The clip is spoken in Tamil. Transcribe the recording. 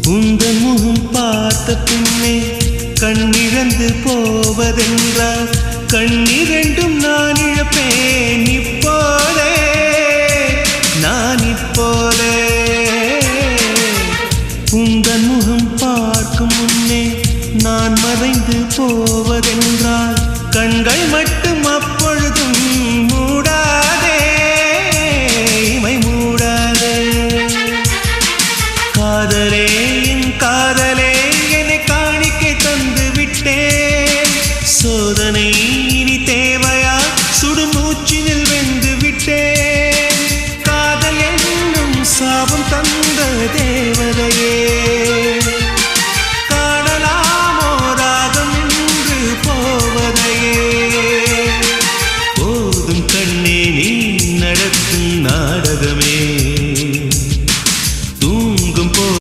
உந்தன் முகம் பார்த்த பின்னே கண்ணிழந்து போவதென்றால் கண்ணிரண்டும் நான் இழப்பேன் இப்போதே நான் இப்போதே உந்தன் முகம் பார்க்கும் முன்னே நான் மறைந்து போவதென்றால் கண்கள் மட்டும் அப்பொழுதும் மூடாதே இமை மூடாதே காதலே